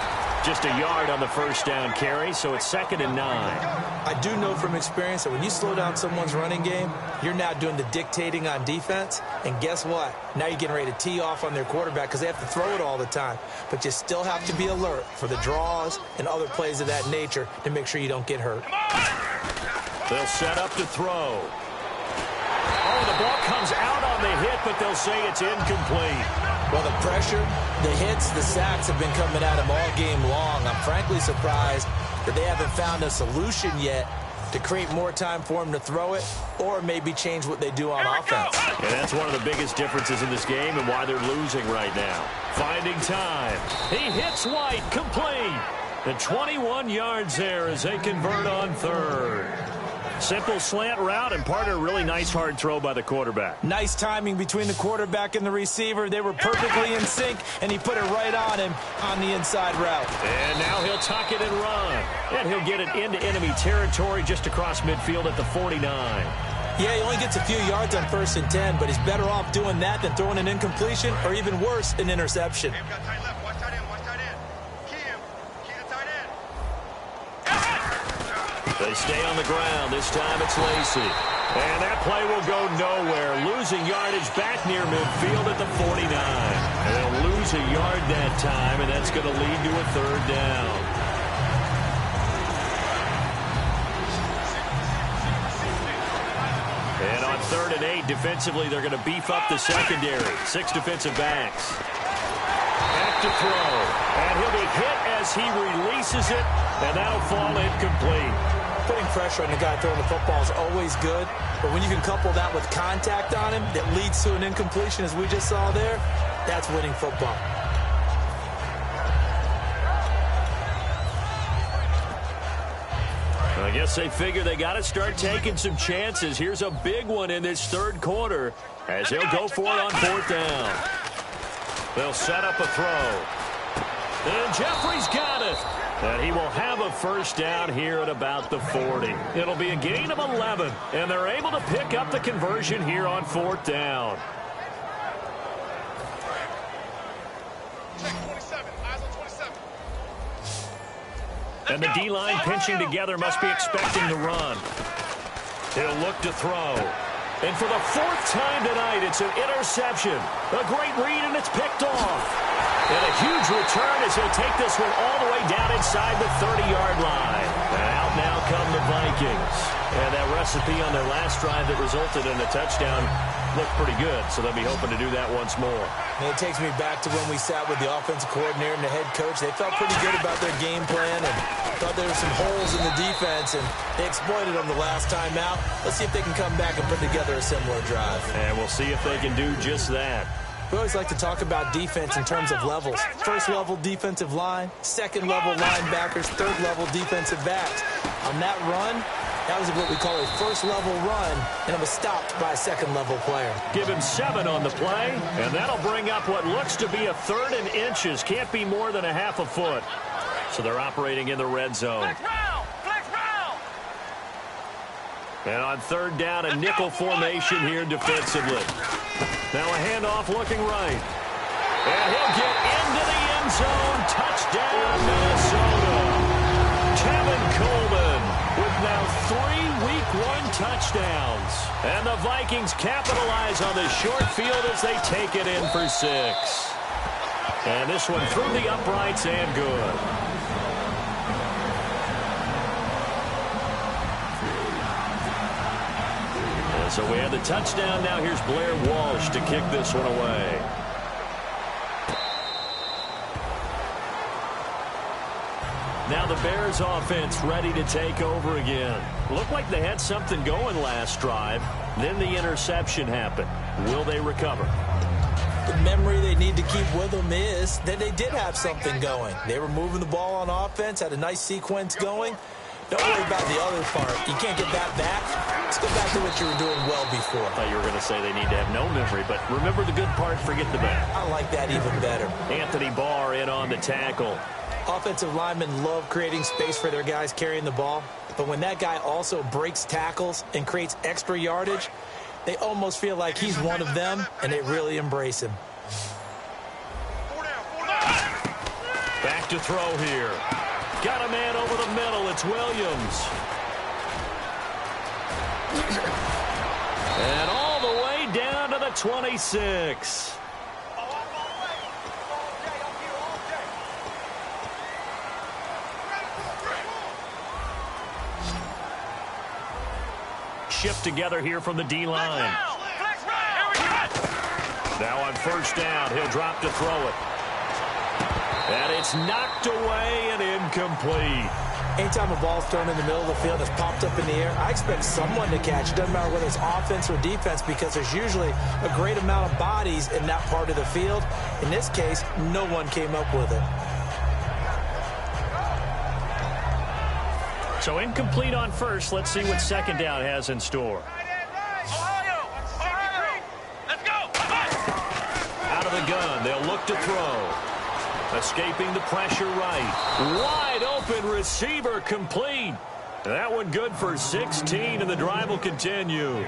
Just a yard on the first down carry, so it's 2nd and 9. I do know from experience that when you slow down someone's running game, you're now doing the dictating on defense. And guess what? Now you're getting ready to tee off on their quarterback because they have to throw it all the time. But you still have to be alert for the draws and other plays of that nature to make sure you don't get hurt. They'll set up to throw. Oh, the ball comes out on the hit, but they'll say it's incomplete. Well, the pressure, the hits, the sacks have been coming at him all game long. I'm frankly surprised that they haven't found a solution yet to create more time for him to throw it or maybe change what they do on offense. And that's one of the biggest differences in this game and why they're losing right now. Finding time. He hits White, complete. And 21 yards there as they convert on third. Simple slant route, and part of a really nice hard throw by the quarterback. Nice timing between the quarterback and the receiver. They were perfectly in sync, and he put it right on him on the inside route. And now he'll tuck it and run. And he'll get it into enemy territory just across midfield at the 49. Yeah, he only gets a few yards on 1st and 10, but he's better off doing that than throwing an incompletion or even worse, an interception. They stay on the ground. This time it's Lacy. And that play will go nowhere. Losing yardage back near midfield at the 49. And they'll lose a yard that time, and that's going to lead to a third down. And on 3rd and 8, defensively, they're going to beef up the secondary. 6 defensive backs. Back to throw. And he'll be hit as he releases it, and that'll fall incomplete. Putting pressure on the guy throwing the football is always good, but when you can couple that with contact on him that leads to an incompletion, as we just saw there, that's winning football. I guess they figure they got to start taking some chances. Here's a big one in this third quarter as they'll go for it on 4th down. They'll set up a throw. And Jeffrey's got it. And he will have a first down here at about the 40. It'll be a gain of 11, and they're able to pick up the conversion here on 4th down. And the D-line pinching together must be expecting to run. He'll look to throw. And for the 4th time tonight, it's an interception. A great read, and it's picked off. And a huge return as he'll take this one all the way down inside the 30-yard line. And out now come the Vikings. And that recipe on their last drive that resulted in a touchdown looked pretty good, so they'll be hoping to do that once more. And it takes me back to when we sat with the offensive coordinator and the head coach. They felt pretty good about their game plan and thought there were some holes in the defense, and they exploited them the last time out. Let's see if they can come back and put together a similar drive. And we'll see if they can do just that. We always like to talk about defense in terms of levels. 1st level defensive line, 2nd level linebackers, 3rd level defensive backs. On that run, that was what we call a 1st level run, and it was stopped by a 2nd level player. Give him 7 on the play, and that'll bring up what looks to be a 3rd and inches. Can't be more than a half a foot. So they're operating in the red zone. Flex round. And on 3rd down, a nickel formation here defensively. Now a handoff looking right. And he'll get into the end zone. Touchdown, Minnesota. Tevin Coleman with now 3 Week 1 touchdowns. And the Vikings capitalize on the short field as they take it in for 6. And this one through the uprights and good. And so we have the touchdown. Now here's Blair Walsh to kick this one away. Now the Bears offense ready to take over again. Looked like they had something going last drive. Then the interception happened. Will they recover? The memory they need to keep with them is that they did have something going. They were moving the ball on offense, had a nice sequence going. Don't worry about the other part. You can't get that back. Let's go back to what you were doing well before. I thought you were going to say they need to have no memory, but remember the good part, forget the bad. I like that even better. Anthony Barr in on the tackle. Offensive linemen love creating space for their guys carrying the ball, but when that guy also breaks tackles and creates extra yardage, they almost feel like he's one of them, and they really embrace him. Back to throw here. Got a man over the middle. It's Williams. And all the way down to the 26. Shift together here from the D-line. Now on first down, he'll drop to throw it. And it's knocked away and incomplete. Anytime a ball's thrown in the middle of the field, it's popped up in the air, I expect someone to catch it. Doesn't matter whether it's offense or defense, because there's usually a great amount of bodies in that part of the field. In this case, no one came up with it. So incomplete on first. Let's see what second down has in store. Let's go. Out of the gun, they'll look to throw. Escaping the pressure right. Wide open receiver complete. That one good for 16, and the drive will continue.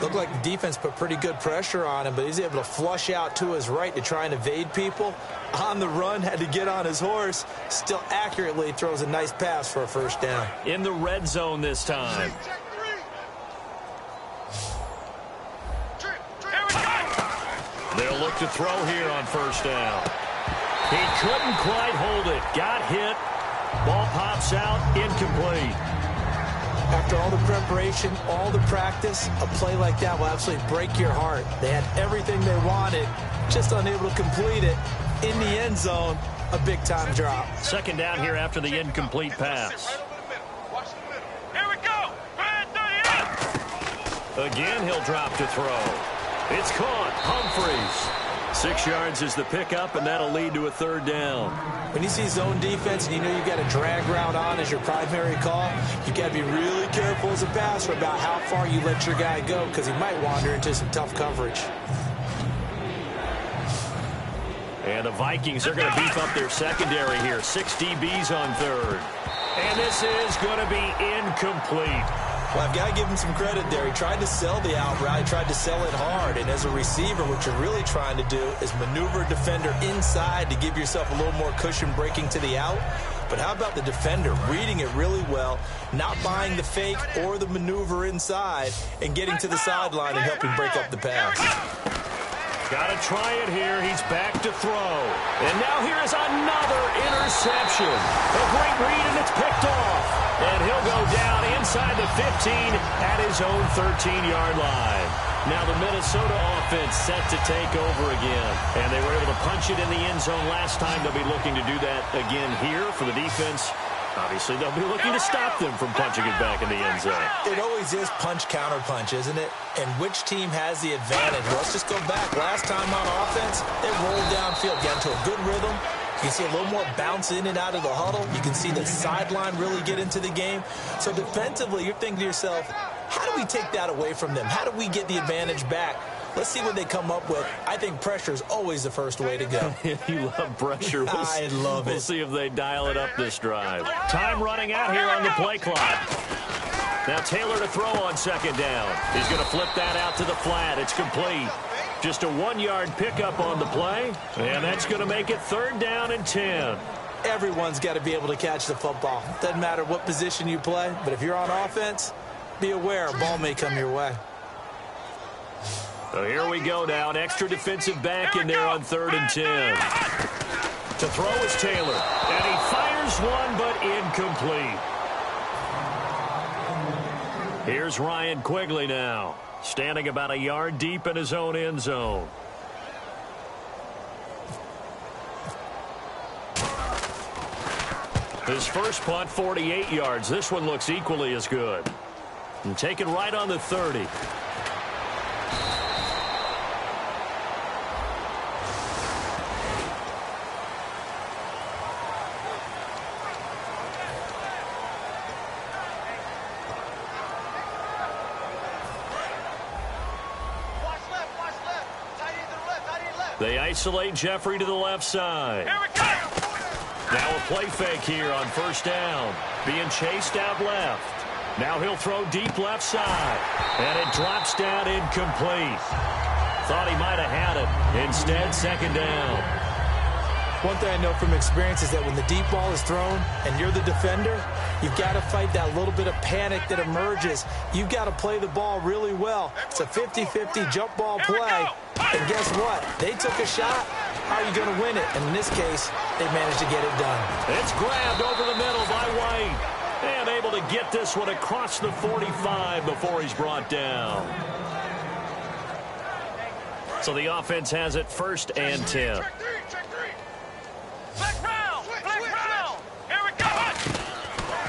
Looked like the defense put pretty good pressure on him, but he's able to flush out to his right to try and evade people. On the run, had to get on his horse. Still accurately throws a nice pass for a first down. In the red zone this time. They'll look to throw here on first down. He couldn't quite hold it. Got hit. Ball pops out. Incomplete. After all the preparation, all the practice, a play like that will absolutely break your heart. They had everything they wanted, just unable to complete it. In the end zone, a big-time drop. Second down here after the incomplete pass. Here we go. Again, he'll drop to throw. It's caught. Humphreys. 6 yards is the pickup, and that'll lead to a third down. When you see zone defense and you know you've got a drag route on as your primary call, you got to be really careful as a passer about how far you let your guy go, because he might wander into some tough coverage. And the Vikings are going to beef up their secondary here. 6 DBs on third. And this is going to be incomplete. Well, I've got to give him some credit there. He tried to sell the out route, tried to sell it hard. And as a receiver, what you're really trying to do is maneuver a defender inside to give yourself a little more cushion breaking to the out. But how about the defender reading it really well, not buying the fake or the maneuver inside, and getting to the sideline and helping break up the pass? Got to try it here. He's back to throw. And now here is another interception. A great read, and it's picked off. And he'll go down inside the 15 at his own 13-yard line. Now the Minnesota offense set to take over again. And they were able to punch it in the end zone last time. They'll be looking to do that again here for the defense. Obviously, they'll be looking to stop them from punching it back in the end zone. It always is punch-counter-punch, isn't it? And which team has the advantage? Let's just go back. Last time on offense, they rolled downfield, got into a good rhythm. You can see a little more bounce in and out of the huddle. You can see the sideline really get into the game. So defensively, you're thinking to yourself, how do we take that away from them? How do we get the advantage back? Let's see what they come up with. I think pressure is always the first way to go. You love pressure. I love it. We'll see if they dial it up this drive. Time running out here on the play clock. Now Taylor to throw on second down. He's going to flip that out to the flat. It's complete. Just a 1-yard pickup on the play, and that's going to make it 3rd down and 10. Everyone's got to be able to catch the football. Doesn't matter what position you play, but if you're on offense, be aware a ball may come your way. So here we go now. An extra defensive back in there on 3rd and 10. To throw is Taylor, and he fires one, but incomplete. Here's Ryan Quigley now, standing about a yard deep in his own end zone. His first punt, 48 yards. This one looks equally as good. And taken right on the 30. They isolate Jeffrey to the left side. Here we go! Now a play fake here on 1st down. Being chased out left. Now he'll throw deep left side. And it drops down incomplete. Thought he might have had it. Instead, 2nd down. One thing I know from experience is that when the deep ball is thrown and you're the defender, you've got to fight that little bit of panic that emerges. You've got to play the ball really well. It's a 50-50 jump ball play. And guess what? They took a shot. How are you going to win it? And in this case, they managed to get it done. It's grabbed over the middle by White. And able to get this one across the 45 before he's brought down. So the offense has it 1st and 10. Flex round! Flex round! Here we go!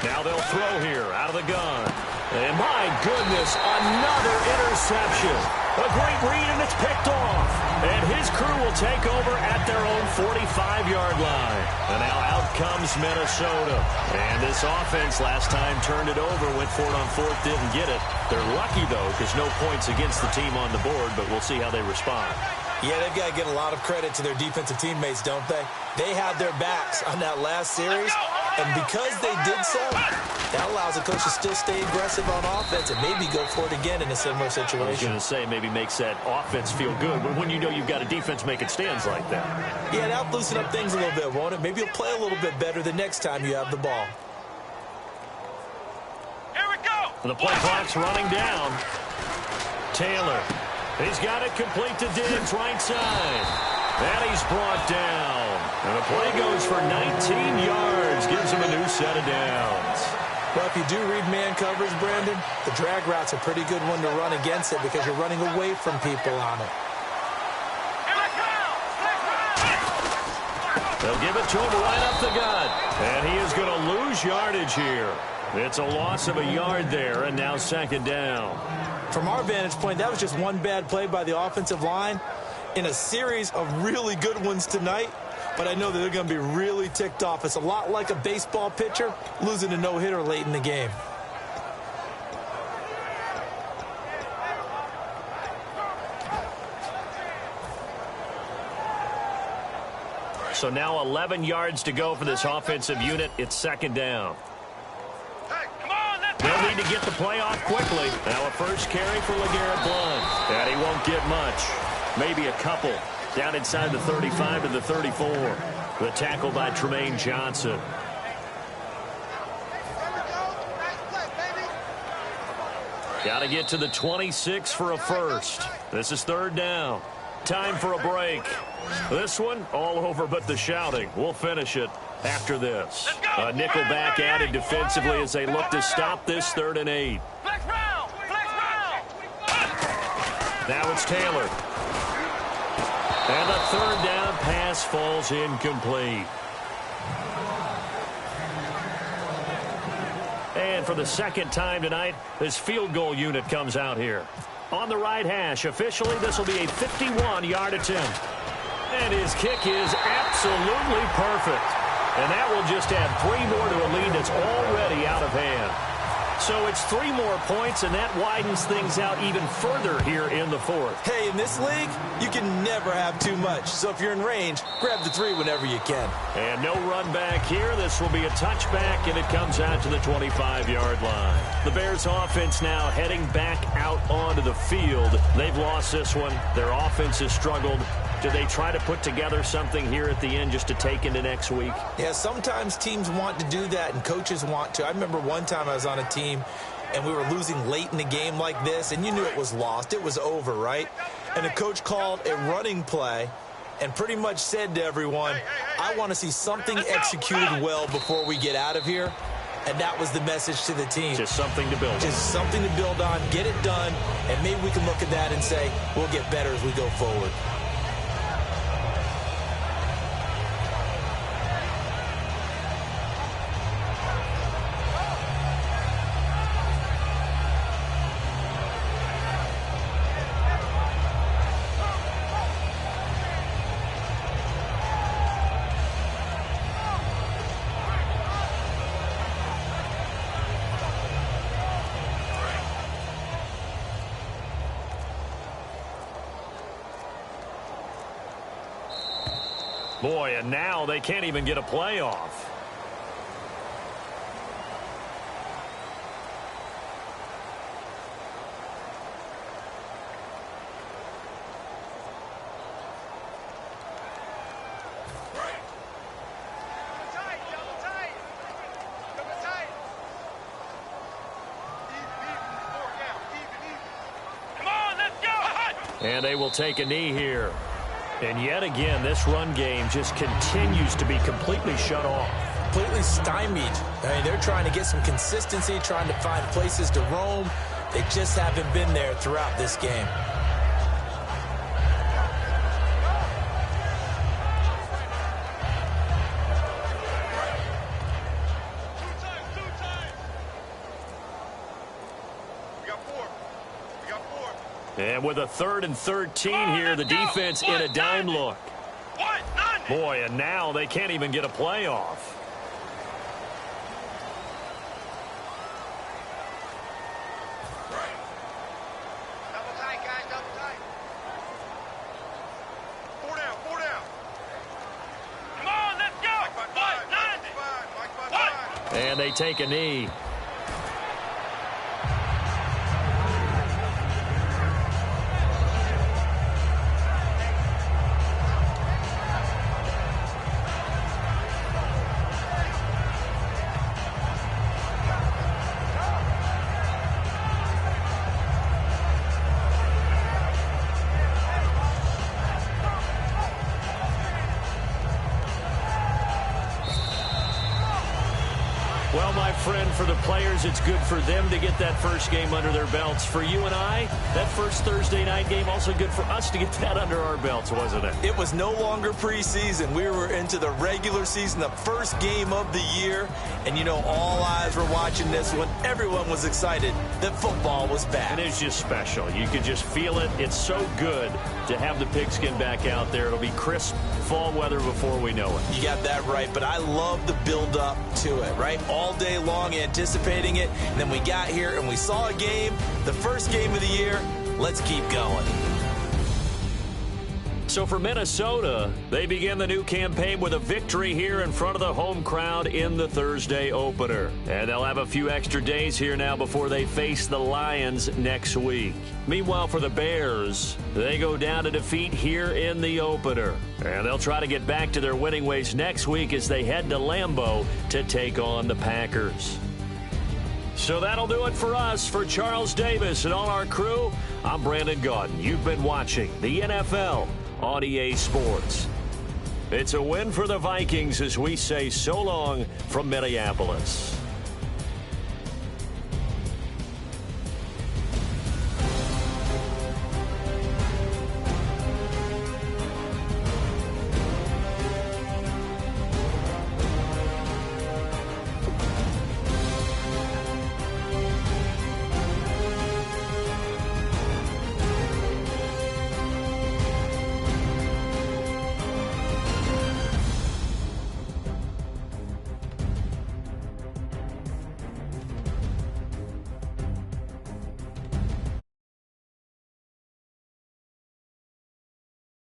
Now they'll throw here out of the gun. And my goodness, another interception. A great read, and it's picked off. And his crew will take over at their own 45-yard line. And now out comes Minnesota. And this offense last time turned it over, went for it on 4th, didn't get it. They're lucky, though, because no points against the team on the board, but we'll see how they respond. Yeah, they've got to give a lot of credit to their defensive teammates, don't they? They had their backs on that last series, and because they did so, that allows the coach to still stay aggressive on offense and maybe go for it again in a similar situation. I was going to say maybe makes that offense feel good, but when you know you've got a defense making stands like that. Yeah, that'll loosen up things a little bit, won't it? Maybe you'll play a little bit better the next time you have the ball. Here we go! The play clock's running down. Taylor. He's got it complete to Diggs, right side. And he's brought down. And the play goes for 19 yards. Gives him a new set of downs. Well, if you do read man coverage, Brandon, the drag route's a pretty good one to run against it because you're running away from people on it. They'll give it to him right up the gut. And he is going to lose yardage here. It's a loss of a yard there, and now 2nd down. From our vantage point, that was just one bad play by the offensive line in a series of really good ones tonight. But I know that they're going to be really ticked off. It's a lot like a baseball pitcher losing a no-hitter late in the game. So now 11 yards to go for this offensive unit. It's 2nd down. They'll need to get the play off quickly. Now a first carry for LeGarrette Blount. And he won't get much. Maybe a couple. Down inside the 35 to the 34. The tackle by Tremaine Johnson. Got to get to the 26 for a first. This is 3rd down. Time for a break. This one, all over but the shouting. We'll finish it after this. A nickel back added defensively as they look to stop this 3rd and 8. Flex round! Flex round! Now it's Taylor. And the 3rd down pass falls incomplete. And for the 2nd time tonight, this field goal unit comes out here. On the right hash, officially, this will be a 51-yard attempt. And his kick is absolutely perfect. And that will just add 3 more to a lead that's already out of hand. So it's 3 more points, and that widens things out even further here in the fourth. Hey, in this league, you can never have too much. So if you're in range, grab the 3 whenever you can. And no run back here. This will be a touchback, and it comes out to the 25-yard line. The Bears offense now heading back out onto the field. They've lost this one. Their offense has struggled. Do they try to put together something here at the end just to take into next week? Yeah, sometimes teams want to do that and coaches want to. I remember one time I was on a team and we were losing late in the game like this, and you knew it was lost. It was over, right? And the coach called a running play and pretty much said to everyone, I want to see something executed well before we get out of here. And that was the message to the team. Just something to build on. Just something to build on, get it done, and maybe we can look at that and say, we'll get better as we go forward. Boy, and now they can't even get a playoff. Come on, let's go. And they will take a knee here. And yet again, this run game just continues to be completely shut off. Completely stymied. I mean, they're trying to get some consistency, trying to find places to roam. They just haven't been there throughout this game. And with a 3rd and 13 here, the defense in a dime look. Boy, and now they can't even get a playoff. Double tight, guys, double tight. 4 down, 4 down. Come on, let's go. And they take a knee. Well, my friend, for the players, it's good for them to get that first game under their belts. For you and I, that first Thursday night game, also good for us to get that under our belts, wasn't it? It was no longer preseason. We were into the regular season, the first game of the year. And, you know, all eyes were watching this one. Everyone was excited that football was back. It is just special. You could just feel it. It's so good to have the pigskin back out there. It'll be crisp fall weather before we know it. You got that right, but I love the build-up to it, right? All day long anticipating it, and then we got here and we saw a game, the first game of the year. Let's keep going. So for Minnesota, they begin the new campaign with a victory here in front of the home crowd in the Thursday opener. And they'll have a few extra days here now before they face the Lions next week. Meanwhile, for the Bears, they go down to defeat here in the opener. And they'll try to get back to their winning ways next week as they head to Lambeau to take on the Packers. So that'll do it for us. For Charles Davis and all our crew, I'm Brandon Gaudin. You've been watching the NFL on EA Sports. It's a win for the Vikings as we say so long from Minneapolis.